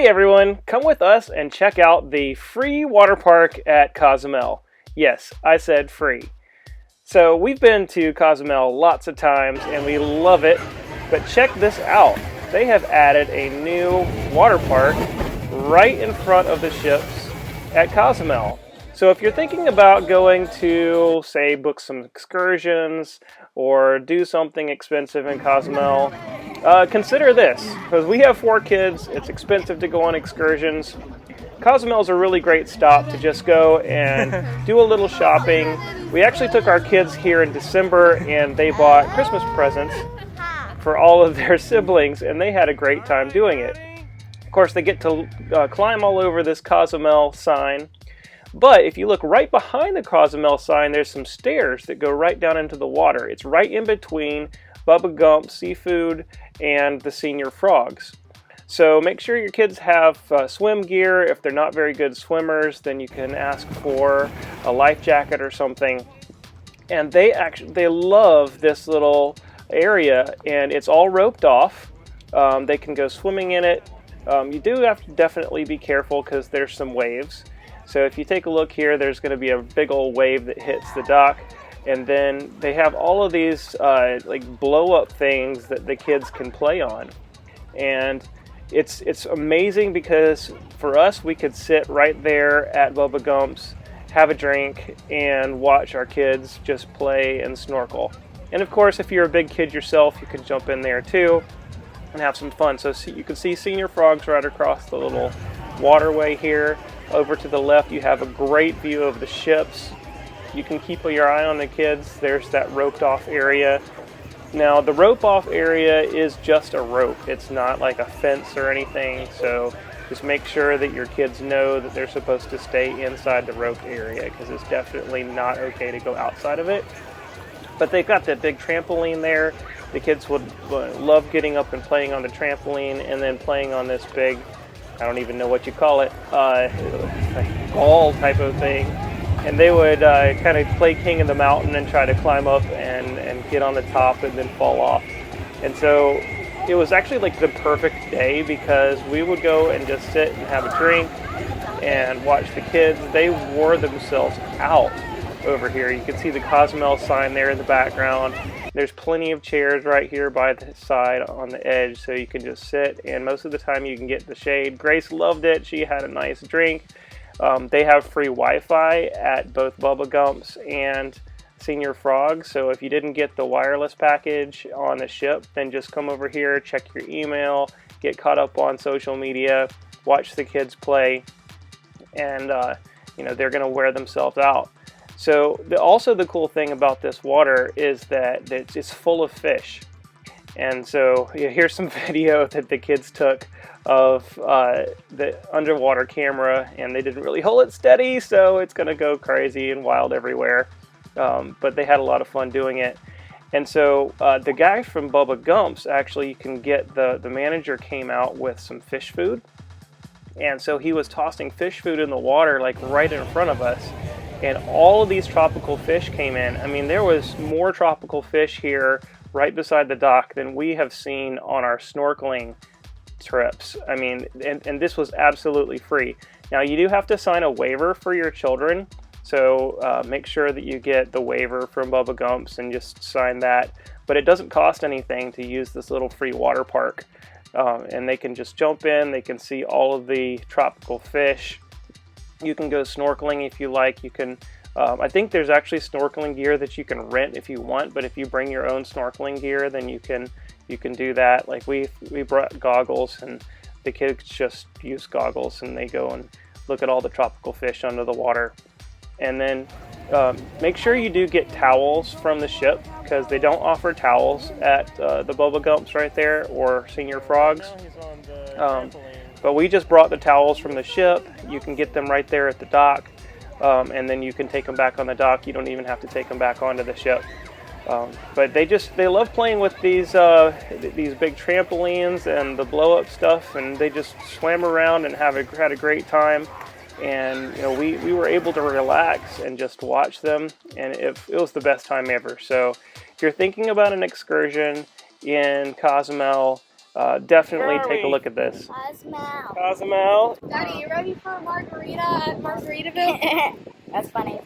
Hey everyone, come with us and check out the free water park at Cozumel. Yes, I said free. So we've been to Cozumel lots of times and we love it, but check this out. They have added a new water park right in front of the ships at Cozumel. So if you're thinking about going to, say, book some excursions or do something expensive in Cozumel, consider this, because we have 4 kids. It's expensive to go on excursions. Cozumel's a really great stop to just go and do a little shopping. We actually took our kids here in December and they bought Christmas presents for all of their siblings, and they had a great time doing it. Of course, they get to climb all over this Cozumel sign. But if you look right behind the Cozumel sign, there's some stairs that go right down into the water. It's right in between Bubba Gump Seafood and the Senior Frogs. So make sure your kids have swim gear. If they're not very good swimmers, then you can ask for a life jacket or something. And they love this little area, and it's all roped off. They can go swimming in it. You do have to definitely be careful because there's some waves. So if you take a look here, there's going to be a big old wave that hits the dock, and then they have all of these like blow-up things that the kids can play on. And it's amazing because for us, we could sit right there at Bubba Gump's, have a drink, and watch our kids just play and snorkel. And of course, if you're a big kid yourself, you can jump in there too and have some fun. So you can see Senior Frogs right across the little waterway here. Over to the left, you have a great view of the ships. You can keep your eye on the kids. There's that roped off area. Now, the rope off area is just a rope. It's not like a fence or anything. So just make sure that your kids know that they're supposed to stay inside the roped area, because it's definitely not okay to go outside of it. But they've got that big trampoline there. The kids would love getting up and playing on the trampoline, and then playing on this big, I don't even know what you call it, like ball type of thing. And they would kind of play king of the mountain and try to climb up and get on the top and then fall off. And so it was actually like the perfect day, because we would go and just sit and have a drink and watch the kids. They wore themselves out over here. You can see the Cozumel sign there in the background. There's plenty of chairs right here by the side on the edge, so you can just sit, and most of the time you can get the shade. Grace loved it. She had a nice drink. They have free Wi-Fi at both Bubba Gump's and Senior Frogs, so if you didn't get the wireless package on the ship, then just come over here, check your email, get caught up on social media, watch the kids play, and they're going to wear themselves out. So also the cool thing about this water is that it's full of fish. And so here's some video that the kids took of the underwater camera, and they didn't really hold it steady, so it's going to go crazy and wild everywhere. But they had a lot of fun doing it. And so the guy from Bubba Gump's, actually, you can get, the manager came out with some fish food. And so he was tossing fish food in the water like right in front of us. And all of these tropical fish came in. I mean, there was more tropical fish here right beside the dock than we have seen on our snorkeling trips. I mean, and this was absolutely free. Now, you do have to sign a waiver for your children. So make sure that you get the waiver from Bubba Gump's and just sign that. But it doesn't cost anything to use this little free water park. And they can just jump in. They can see all of the tropical fish. You can go snorkeling if you like. You can, I think there's actually snorkeling gear that you can rent if you want, but if you bring your own snorkeling gear, then you can do that. Like we brought goggles, and the kids just use goggles and they go and look at all the tropical fish under the water. And then make sure you do get towels from the ship, because they don't offer towels at the Bubba Gumps right there or Senior Frogs. But we just brought the towels from the ship. You can get them right there at the dock, and then you can take them back on the dock. You don't even have to take them back onto the ship. But they love playing with these big trampolines and the blow-up stuff, and they just swam around and had a great time. And we were able to relax and just watch them, and it was the best time ever. So if you're thinking about an excursion in Cozumel, definitely take a look at this. Cozumel. Cozumel. Daddy, you ready for a margarita at Margaritaville? That's funny.